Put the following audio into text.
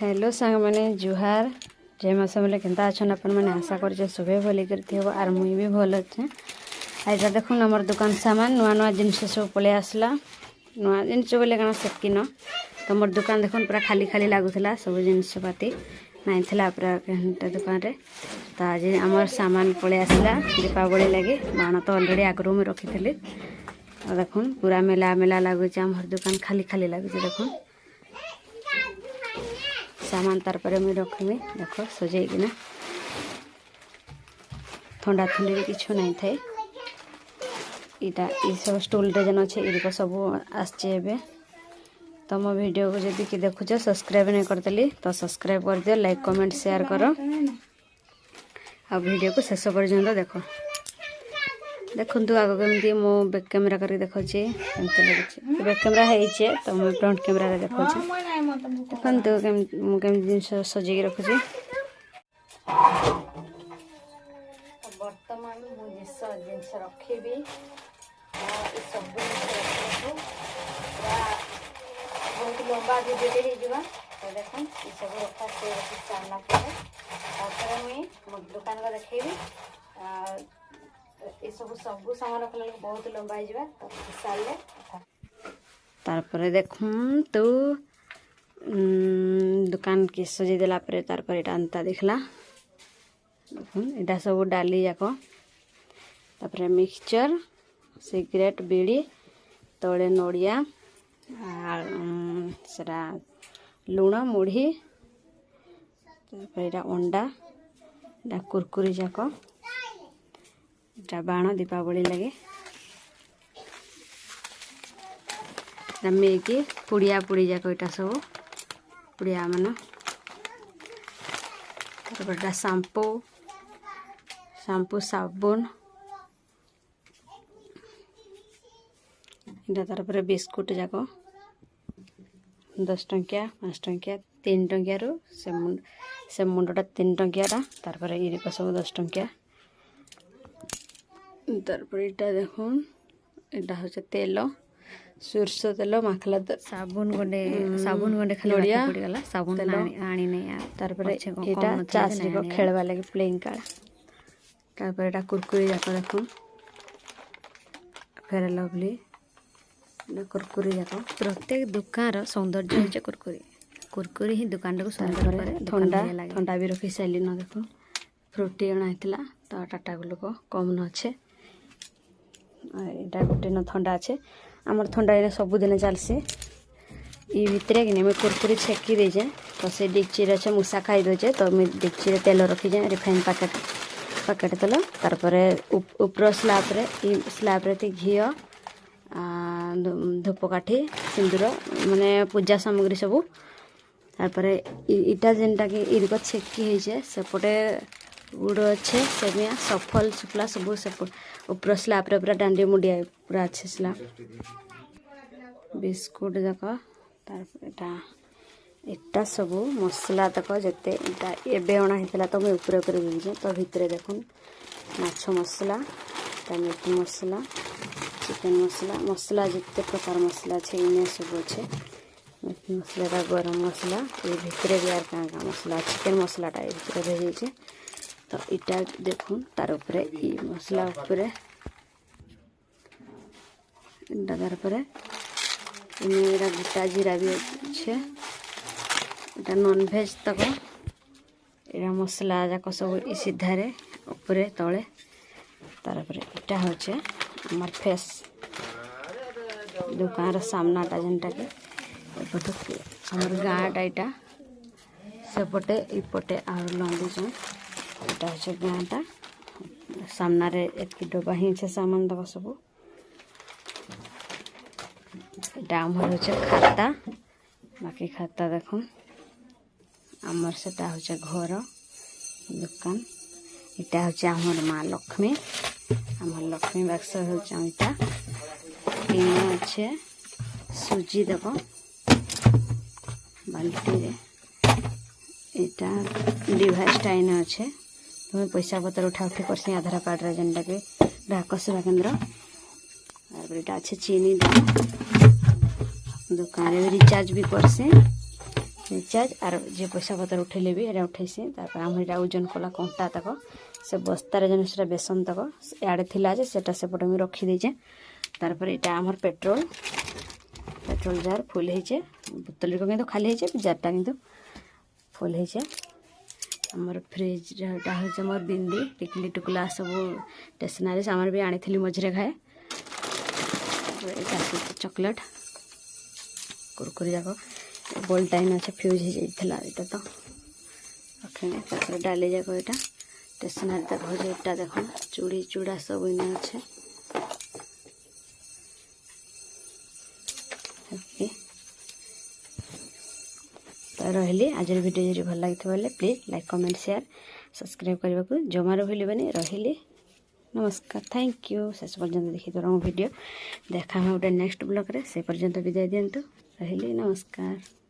Hello सांग मैंने जुहार जय मास बोले केन्ता अच्छन अपन मैंने आशा कर सभी भल कर आर मुई भी भल अच्छे। आइटा देखुन आमर दुकान सामान नुआ नुआ जिनस सब पलि आसला नुआ जिनस बोले कण सेकिन तो मोर दुकान देखुन पूरा खाली खाली लगुला सब जिनस पाती नाई थी पूरा दुकान रे। तो आज आमर सामान पलि आसला दीपावली लगे बाण तो अलरेडी आगु मुझे रखी थी। देखुन पूरा मेला मेला लगुच आमर दुकान खाली खाली लगुच देखुन सामान तार पर मुझे रखमी देख सजेकिना ठंडा ठंडी किछु नहीं थे। इटा ये सब स्टूल रे जन अच्छे ये सब आसचे। तो मो वीडियो को जब कि देखुच सब्सक्राइब नहीं करदेली तो सब्सक्राइब कर दियो, लाइक कमेंट शेयर करो आ वीडियो को शेष पर्यंत देख। देखु आग कमी मो बैक कैमेरा कर देखी लगे बैक कैमेरा है तो मुझे फ्रंट कैमेरा देखो देखु कमी जिन सजेक रखुची। बर्तमान मुझे जिन रखी सब बहुत लंबा वीडियो हो तो देख ये सब रखा से रखी सामना पर मुई मो दुकान को देखेबी ये सब सब सामान रखला बहुत लंबा हो तो सारे तारपर देखूँ तो दुकान के सजे देला तार एटा अंता दिखला देखुन एटा सब डाली जाक तापर मिक्सचर सिगरेट बीड़ी तले नड़िया सेटा लुण मुढ़ी तापर अंडा एटा कुरकुरी जाक बाण दीपावली लगे मैगी पुड़िया पुड़ी जाक इटा सब पुड़िया मान शैम्पू शैम्पू साबुन इटा तार बिस्कुट जाक 10 टंकिया 5 टंकिया 3 टंकिया रू से मुंडटा 3 टंकिया तार ये सब 10 टंकिया तारपर इटा देखुन इटा हচ্ছে तेल सोरष तेल माखला साबुन गंडे खाली पड़गला साबुन आनी नहीं तारपर इटा चाषरी को खेलवा लगे प्लेइंग कार्ड तारपर इटा कुरकुरी जाक देखुन फेयर लवली कुरकुरी जाक प्रत्येक दुकान सौंदर्य होचे कुरकुरी कुरकुरी ही दुकान को सुंदर करे। ठंडा ठंडा भी रखी साइली न देखुन फ्रूटी अणाइला तो टाटा ग्लुको कम न अच्छे यहाँ गोटे न ठंडा अच्छे आमर ठंडा सबुदिन चलसी ये भितर कि मुझे कुरकुरी छेकी देजे तो से डिक्ची अच्छे मूसा खाई देचे तो मुझे डिक्ची तेल रखीजे रिफाइन पैकेट तेल तार ऊपर स्लाब घी धूपकाठी सिंदूर माने पूजा सामग्री सब तार इटा जेनटा कि इरक छेकी होइछे सेपटे गुड़ अच्छे सेमिया सफल सुफला सब सेपट ऊपर स्लाब पूरा डांडी मुंडिया पूरा अच्छे स्लाब बिस्कुट जाक इटा सब मसला तक जिते एबे अणा होता तो मुझे ऊपर ऊपर देजे तो भितर देखुन माछ मसला मीट मसला चिकेन मसला मसला जिते प्रकार मसला अच्छे इन सब अच्छे मीट मसला गरम मसला ये भितर भी यार क्या मसला चिकेन मसलाटा ये भितर भेजे तो इटा देखुन तार उपरे ई मसला उपरे तार पर मेरा गोटा जीरा भी अच्छे इटा नॉन भेज तक यहाँ मसला जाक सब सीधारे उपरे तले तार इटा होचे हमार फेस दुकान सामनाटा जेनटा कि एपटे हमार गाँटा यहाँ सेपटे इपटे आर लंबी इटा हे गाँटा सामने एक डब्बा ही सामान तक सब इटा आमर हे खाता बाकी खाता देखुन आमर सेटा हे घर दुकान इटा हे आमर माँ लक्ष्मी आमर लक्ष्मी बाक्स होटा अच्छे सुजी देख बाल्टी यहाँ डिवाइस टाइन अच्छे तुम्हें पैसा पतर उठा उठी करसी आधार कार्ड रे जेनटा कि ग्राहक सेवा केन्द्र अच्छे चीनी दुकान में रिचार्ज भी करसे रिचार्ज आर जे पैसा पतर उठेले भी एटा उठेसी तापर हम एटा ओजन कला कंटा तक से बस्तार जन से बेसन तक इे थिला जे सेटा सेपटे मुझे रखी देचे तापर यहाँ आमर पेट्रोल जार फुल होचे बोतल कि खाली होचे जारटा कि फुल होचे आमर फ्रिज हूँ मोर बिंदी टिकली टुकला सब स्टेशनरी सामान भी आनी मझे खाए चॉकलेट कुरकुरी जाक बल टाइम अच्छे फ्यूज हो जाता यहाँ तो रखे डाली जाक यहाँ स्टेशनरी तक हो जाए देख चूड़ी चूड़ा सब इने अच्छे तो रही आज वीडियो जो भल लगी please like comment share subscribe करने को जमार भूलबनी रही नमस्कार थैंक यू शेष पर्यंत देखी मो वीडियो देखा गोटे नेक्स्ट ब्लॉग रे से पर्यंत विदाय दिंतु रही नमस्कार।